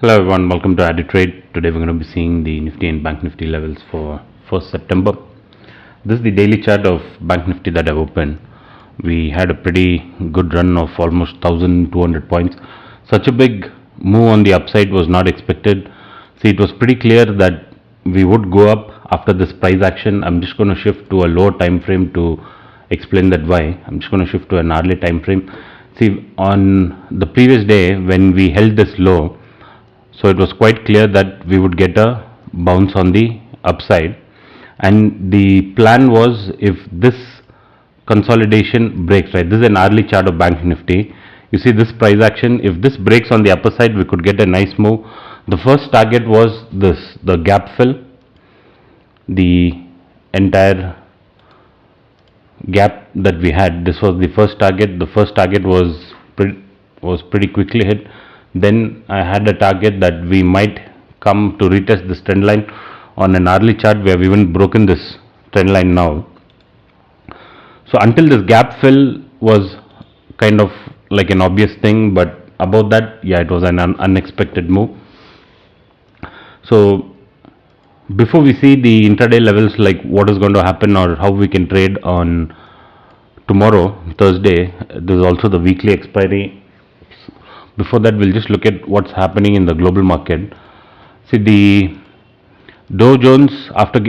Hello everyone, welcome to Trade. Today we're going to be seeing the Nifty and Banknifty levels for 1st September. This is the daily chart of Banknifty that I've opened. We had a pretty good run of almost 1200 points. Such a big move on the upside was not expected. See, it was pretty clear that we would go up after this price action. I'm just going to shift to a lower time frame to explain that why. I'm just going to shift to an hourly time frame. See, on the previous day when we held this low, so it was quite clear that we would get a bounce on the upside, and the plan was if this consolidation breaks, right, this is an hourly chart of Bank Nifty. You see this price action, if this breaks on the upper side, we could get a nice move. The first target was this, the gap fill, the entire gap that we had. This was the first target. The first target was pretty quickly hit. Then I had a target that we might come to retest this trend line on an hourly chart. We have even broken this trend line now. So until this gap fill was kind of like an obvious thing, but above that, yeah, it was an unexpected move. So before we see the intraday levels, like what is going to happen or how we can trade on tomorrow, Thursday, there's also the weekly expiry. Before that, we'll just look at what's happening in the global market. See, the Dow Jones, after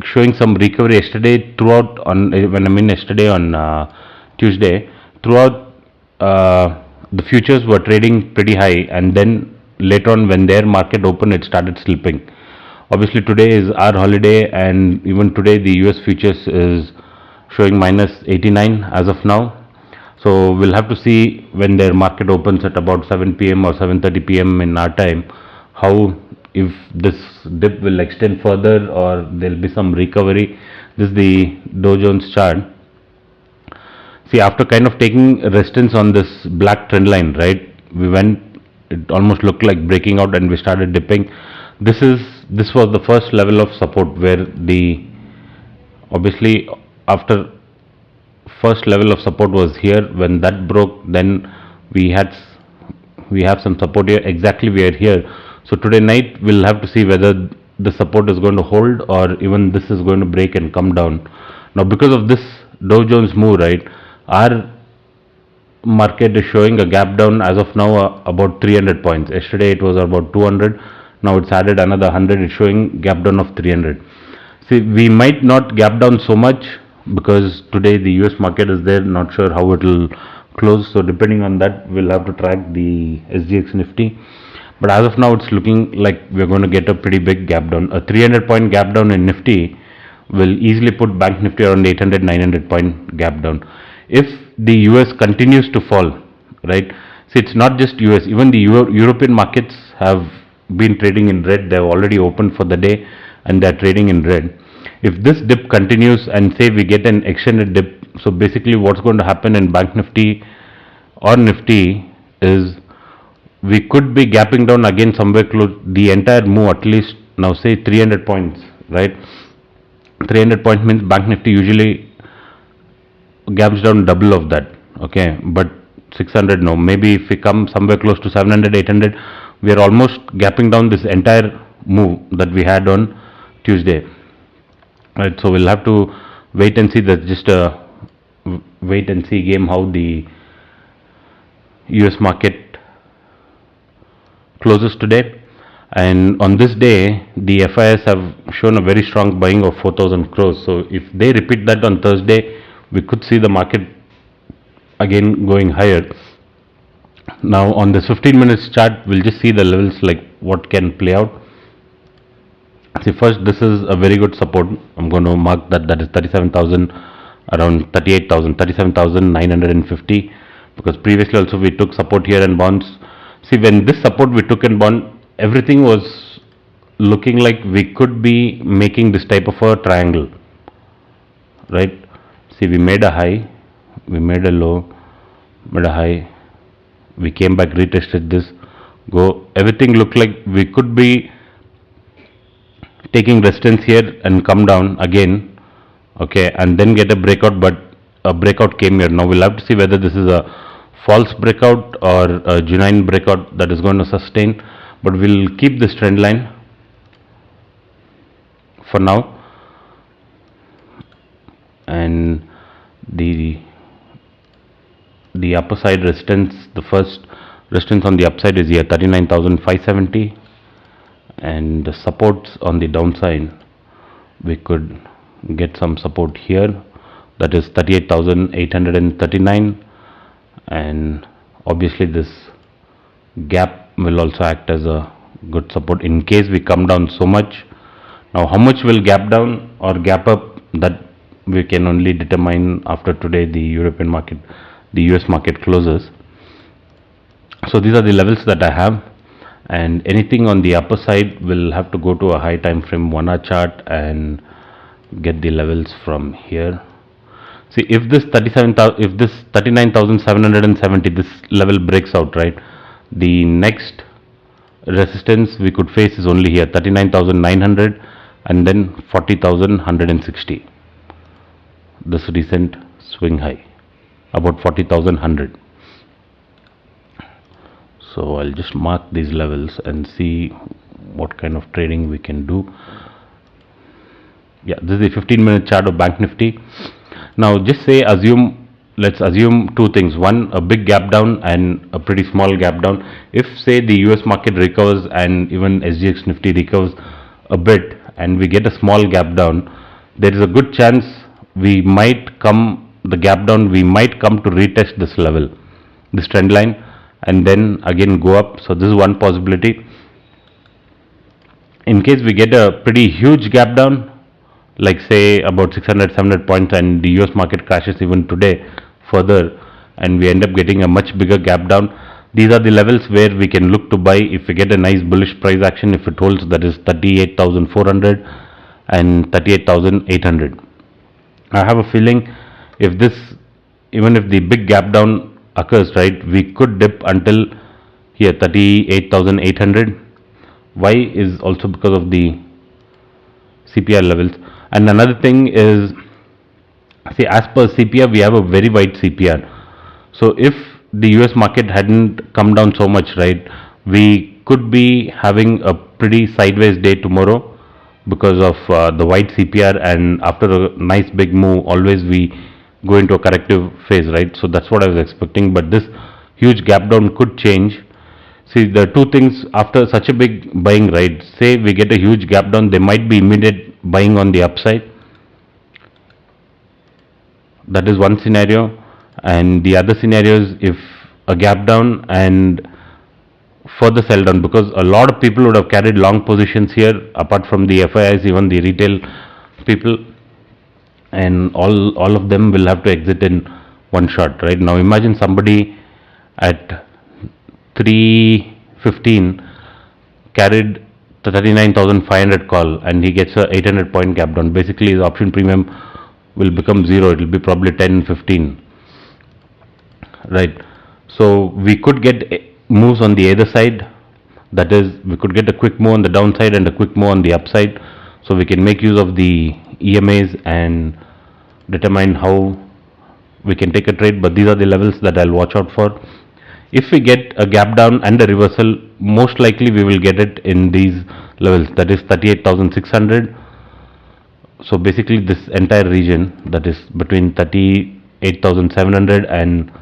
showing some recovery yesterday throughout on yesterday on Tuesday, throughout the futures were trading pretty high, and then later on when their market opened, it started slipping. Obviously today is our holiday, and even today the US futures is showing minus 89 as of now. So we'll have to see when their market opens at about 7 p.m. or 7:30 p.m. in our time, how, if this dip will extend further or there'll be some recovery. This is the Dow Jones chart. See, after kind of taking resistance on this black trend line, right, we went, it almost looked like breaking out and we started dipping. This was the first level of support where the, obviously after first level of support was here. When that broke, then we have some support here. Exactly, we are here. So today night we'll have to see whether the support is going to hold or even this is going to break and come down. Now because of this Dow Jones move, right, our market is showing a gap down as of now about 300 points. Yesterday it was about 200. Now it's added another 100. It's showing gap down of 300. See, we might not gap down so much because today the US market is there, not sure how it will close. So depending on that, we'll have to track the SGX Nifty. But as of now, it's looking like we're going to get a pretty big gap down. A 300 point gap down in Nifty will easily put Bank Nifty around 800, 900 point gap down. If the US continues to fall, right? See, it's not just US, even the European markets have been trading in red. They've already opened for the day and they're trading in red. If this dip continues and say we get an extended dip, so basically what's going to happen in Bank Nifty or Nifty is we could be gapping down again somewhere close the entire move, at least now say 300 points, right? 300 point means Bank Nifty usually gaps down double of that, okay, but 600 no, maybe if we come somewhere close to 700, 800, we are almost gapping down this entire move that we had on Tuesday. Right, so we'll have to wait and see. That's just a wait and see game how the US market closes today. And on this day, the FIS have shown a very strong buying of 4,000 crores. So if they repeat that on Thursday, we could see the market again going higher. Now on this 15 minutes chart, we'll just see the levels, like what can play out. See, first, this is a very good support. I'm going to mark that is 37,000, around 38,000, 37,950, because previously also we took support here and bonds. See, when this support we took and bond, everything was looking like we could be making this type of a triangle, right? See, we made a high, we made a low, made a high, we came back, retested this, go, everything looked like we could be taking resistance here and come down again, okay, and then get a breakout, but a breakout came here. Now we'll have to see whether this is a false breakout or a genuine breakout that is going to sustain. but we'll keep this trend line for now, and the upper side resistance, the first resistance on the upside is here 39,570, and the supports on the downside, we could get some support here, that is 38,839, and obviously this gap will also act as a good support in case we come down so much. Now how much will gap down or gap up, that we can only determine after today the European market, the US market closes. So these are the levels that I have, and anything on the upper side will have to go to a high time frame 1 hour chart and get the levels from here. See, if this 39,770, this level breaks out, right, the next resistance we could face is only here 39,900 and then 40,160, this recent swing high, about 40,100. So I'll just mark these levels and see what kind of trading we can do. Yeah, this is the 15-minute chart of Banknifty. Now just say, let's assume two things. One, a big gap down and a pretty small gap down. If say the US market recovers and even SGX Nifty recovers a bit and we get a small gap down, there is a good chance we might come to retest this level, this trend line, and then again go up. So this is one possibility. In case we get a pretty huge gap down, like say about 600-700 points, and the US market crashes even today further and we end up getting a much bigger gap down, these are the levels where we can look to buy if we get a nice bullish price action. If it holds, that is 38,400 and 38,800. I have a feeling even if the big gap down occurs, right, we could dip until here 38,800. Why is also because of the CPR levels. And another thing is, see, as per CPR, we have a very wide CPR. So if the US market hadn't come down so much, right, we could be having a pretty sideways day tomorrow because of the wide CPR, and after a nice big move, always we go into a corrective phase, right? So that's what I was expecting, but this huge gap down could change. See, the two things after such a big buying, right, say we get a huge gap down, there might be immediate buying on the upside. That is one scenario, and the other scenario is if a gap down and further sell down, because a lot of people would have carried long positions here, apart from the FIIs, even the retail people, and all of them will have to exit in one shot, right? Now imagine somebody at 315 carried the 39,500 call and he gets a 800 point gap down. Basically his option premium will become zero. It will be probably 10-15, right? So we could get moves on the other side, that is, we could get a quick move on the downside and a quick move on the upside. So we can make use of the EMAs and determine how we can take a trade, but these are the levels that I'll watch out for. If we get a gap down and a reversal, most likely we will get it in these levels, that is 38,600. So basically this entire region, that is between 38,700 and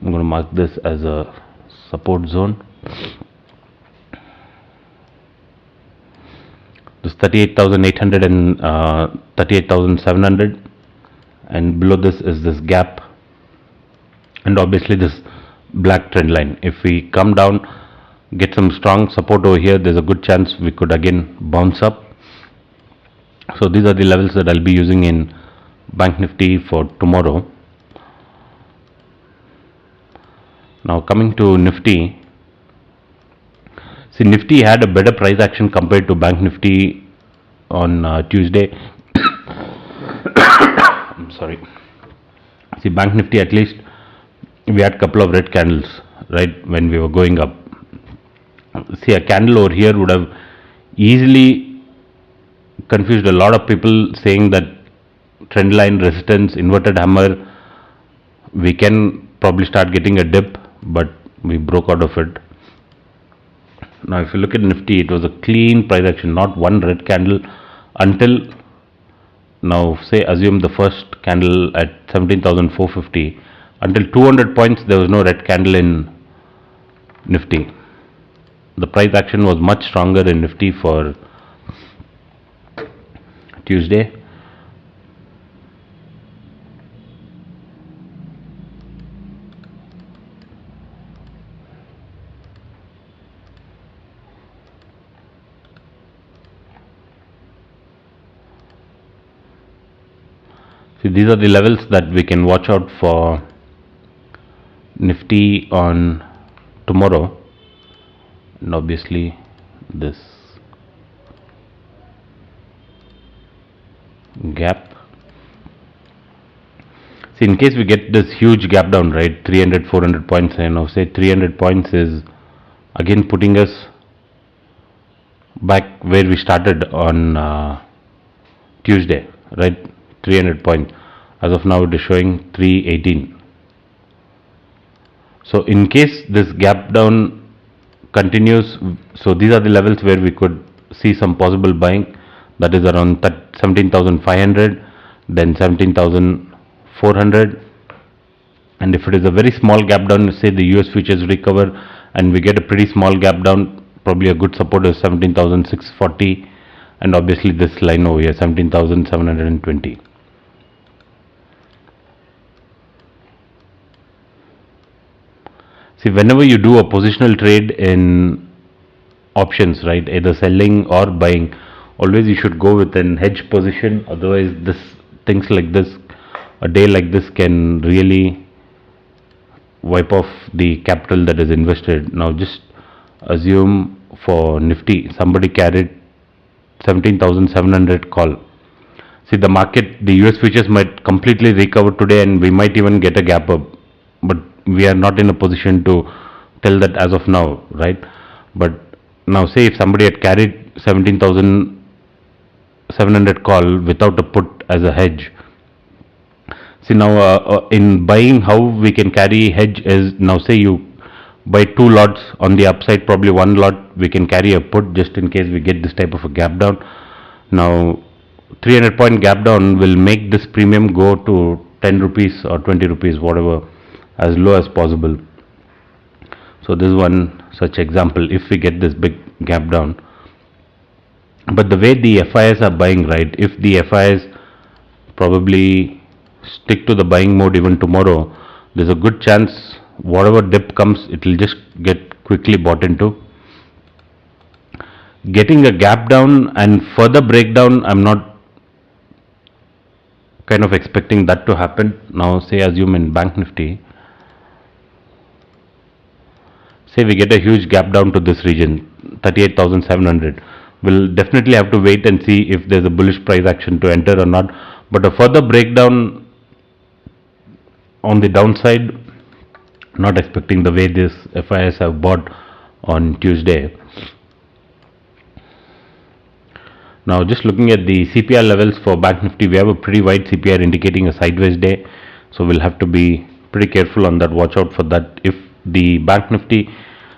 I'm going to mark this as a support zone. This 38,800 and 38,700, and below this is this gap, and obviously this black trend line. If we come down, get some strong support over here, there's a good chance we could again bounce up. So these are the levels that I'll be using in Bank Nifty for tomorrow. Now coming to Nifty, see, Nifty had a better price action compared to Bank Nifty on Tuesday. I'm sorry. See, Bank Nifty, at least we had a couple of red candles, right, when we were going up. See, a candle over here would have easily confused a lot of people, saying that trend line, resistance, inverted hammer, we can probably start getting a dip, but we broke out of it. Now if you look at Nifty, it was a clean price action, not one red candle until now. Say assume the first candle at 17,450, until 200 points there was no red candle in Nifty. The price action was much stronger in Nifty for Tuesday. See, these are the levels that we can watch out for Nifty on tomorrow, and obviously this gap. See, in case we get this huge gap down, right, 300 400 points, and now say 300 points is again putting us back where we started on Tuesday, right? 300 points. As of now it is showing 318. So in case this gap down continues, so these are the levels where we could see some possible buying, that is around 17,500, then 17,400. and if it is a very small gap down, say the US futures recover and we get a pretty small gap down, probably a good support is 17,640, and obviously this line over here 17,720. See, whenever you do a positional trade in options, right, either selling or buying, always you should go with an hedge position. Otherwise, things like this, a day like this can really wipe off the capital that is invested. Now, just assume for Nifty, somebody carried 17,700 call. See, the market, the US futures might completely recover today, and we might even get a gap up, but we are not in a position to tell that as of now, right? But now say if somebody had carried 17,700 call without a put as a hedge. See, now in buying, how we can carry hedge is, now say you buy 2 lots on the upside, probably 1 lot we can carry a put just in case we get this type of a gap down. Now 300 point gap down will make this premium go to 10 rupees or 20 rupees, whatever, as low as possible. So this is one such example if we get this big gap down. But the way the FIs are buying, right, if the FIs probably stick to the buying mode even tomorrow, there's a good chance whatever dip comes, it will just get quickly bought into. Getting a gap down and further breakdown, I'm not kind of expecting that to happen. Now say assume in Banknifty, say we get a huge gap down to this region 38,700, we'll definitely have to wait and see if there's a bullish price action to enter or not. But a further breakdown on the downside, not expecting the way this FIS have bought on Tuesday. Now just looking at the CPR levels for Banknifty, we have a pretty wide CPR indicating a sideways day, so we'll have to be pretty careful on that, watch out for that. If the Banknifty,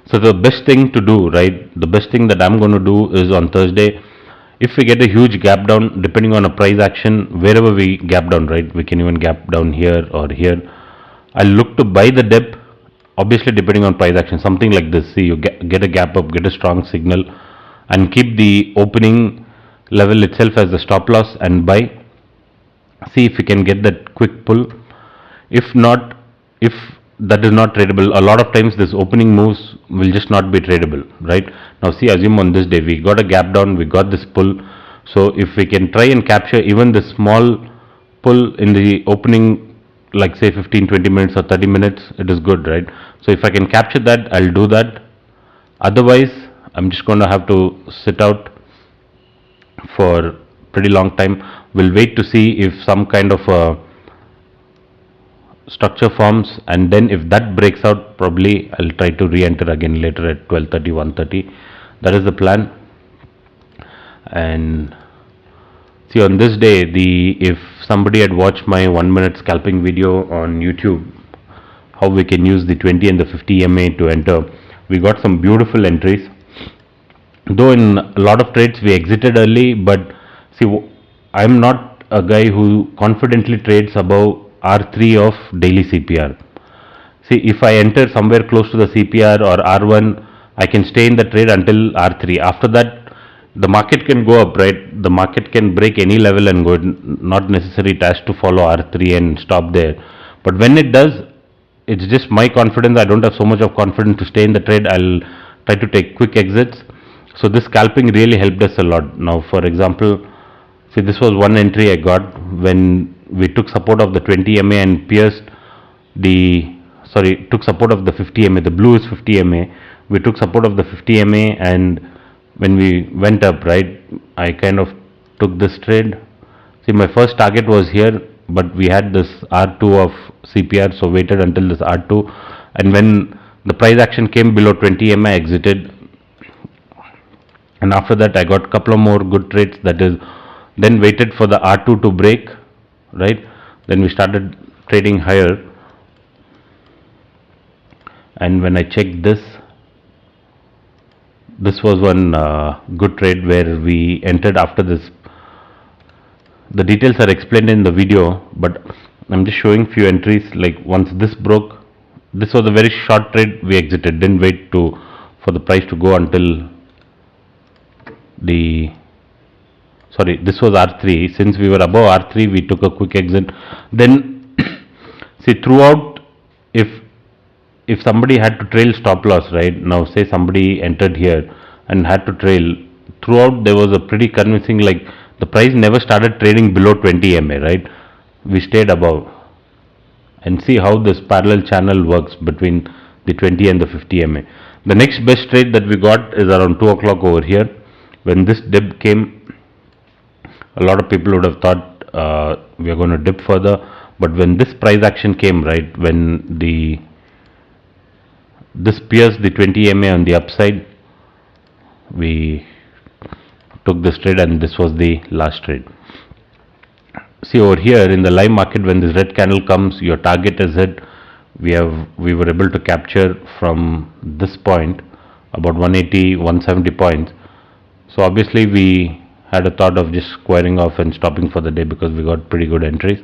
so the best thing to do, right, the best thing that I'm going to do is on Thursday, if we get a huge gap down, depending on a price action, wherever we gap down, right, we can even gap down here or here, I'll look to buy the dip, obviously depending on price action, something like this. See, you get a gap up, get a strong signal, and keep the opening level itself as the stop loss and buy. See if you can get that quick pull. If not, if that is not tradable, a lot of times this opening moves will just not be tradable, right? Now see, assume on this day we got a gap down, we got this pull, so if we can try and capture even the small pull in the opening, like say 15-20 minutes or 30 minutes, it is good, right? So if I can capture that, I'll do that. Otherwise I'm just going to have to sit out for pretty long time. We'll wait to see if some kind of a structure forms, and then if that breaks out, probably I'll try to re-enter again later at 12:30, 1:30. That is the plan. And see, on this day, if somebody had watched my 1-minute scalping video on YouTube, how we can use the 20 and the 50 EMA to enter, we got some beautiful entries. though in a lot of trades we exited early, but see, I'm not a guy who confidently trades above R3 of daily CPR. See, if I enter somewhere close to the CPR or R1, I can stay in the trade until R3. After that, the market can go up, right? The market can break any level and go. Not necessary it has to follow R3 and stop there. But when it does, it's just my confidence. I don't have so much of confidence to stay in the trade. I'll try to take quick exits. So this scalping really helped us a lot. Now, for example, see, this was one entry I got when we took support of the 20 MA and pierced the, sorry, took support of the 50 MA. The blue is 50 MA. We took support of the 50 MA, and when we went up, right, I kind of took this trade. See, my first target was here, but we had this R2 of CPR, so waited until this R2, and when the price action came below 20 MA, I exited. And after that I got a couple of more good trades, that is, then waited for the R2 to break, right, then we started trading higher. And when I checked this was one good trade where we entered after this. The details are explained in the video, but I'm just showing few entries. Like once this broke, this was a very short trade, we exited, didn't wait for the price to go until the, sorry, this was R3. Since we were above R3, we took a quick exit. Then see, throughout, if somebody had to trail stop loss, right, now say somebody entered here and had to trail, throughout there was a pretty convincing, like the price never started trading below 20 MA, right, we stayed above. And see how this parallel channel works between the 20 and the 50 MA. The next best trade that we got is around 2 o'clock over here. When this dip came, a lot of people would have thought we are going to dip further, but when this price action came, right, when this pierced the 20 MA on the upside, we took this trade, and this was the last trade. See, over here in the live market, when this red candle comes, your target is hit. We were able to capture from this point about 180 170 points. So obviously we had a thought of just squaring off and stopping for the day, because we got pretty good entries.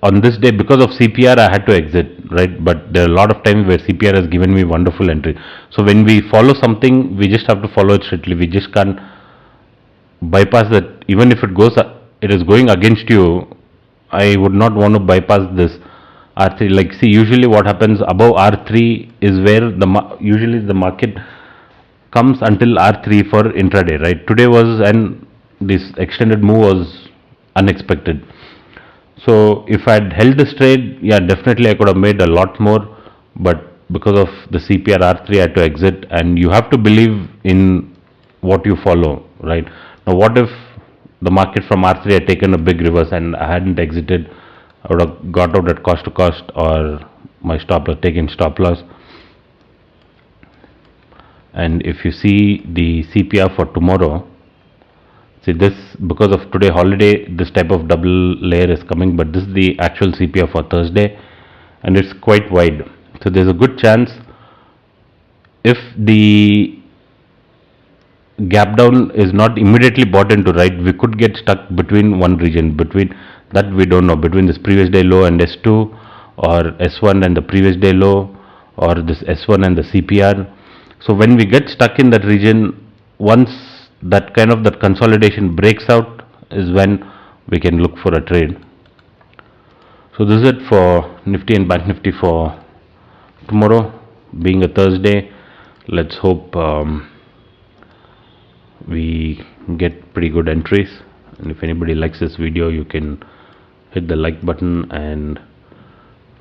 On this day, because of CPR, I had to exit, right? But there are a lot of times where CPR has given me wonderful entry. So when we follow something, we just have to follow it strictly. We just can't bypass that. Even if it is going against you, I would not want to bypass this R3. Like, see, usually what happens above R3 is where usually the market comes until R3 for intraday, right? Today this extended move was unexpected. So if I had held this trade, yeah, definitely I could have made a lot more, but because of the CPR R3, I had to exit. And you have to believe in what you follow, right? Now, what if the market from R3 had taken a big reverse and I hadn't exited? I would have got out at cost to cost, or my stop loss, taken stop loss. And if you see the CPR for tomorrow, see this, because of today holiday, this type of double layer is coming, but this is the actual CPR for Thursday, and it's quite wide. So there's a good chance, if the gap down is not immediately bought into, right, we could get stuck between one region, between that we don't know, between this previous day low and S2, or S1 and the previous day low, or this S1 and the CPR. So when we get stuck in that region, once that consolidation breaks out, is when we can look for a trade. So this is it for Nifty and Bank Nifty for tomorrow, being a Thursday. Let's hope we get pretty good entries. And if anybody likes this video, you can hit the like button, and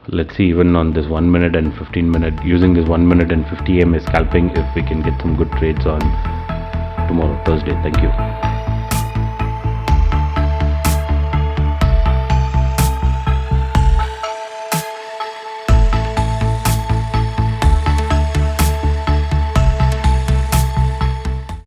let's see, even on this 1 minute and 15 minute, using this 1 minute and 50 MA scalping, if we can get some good trades on tomorrow, Thursday. Thank you.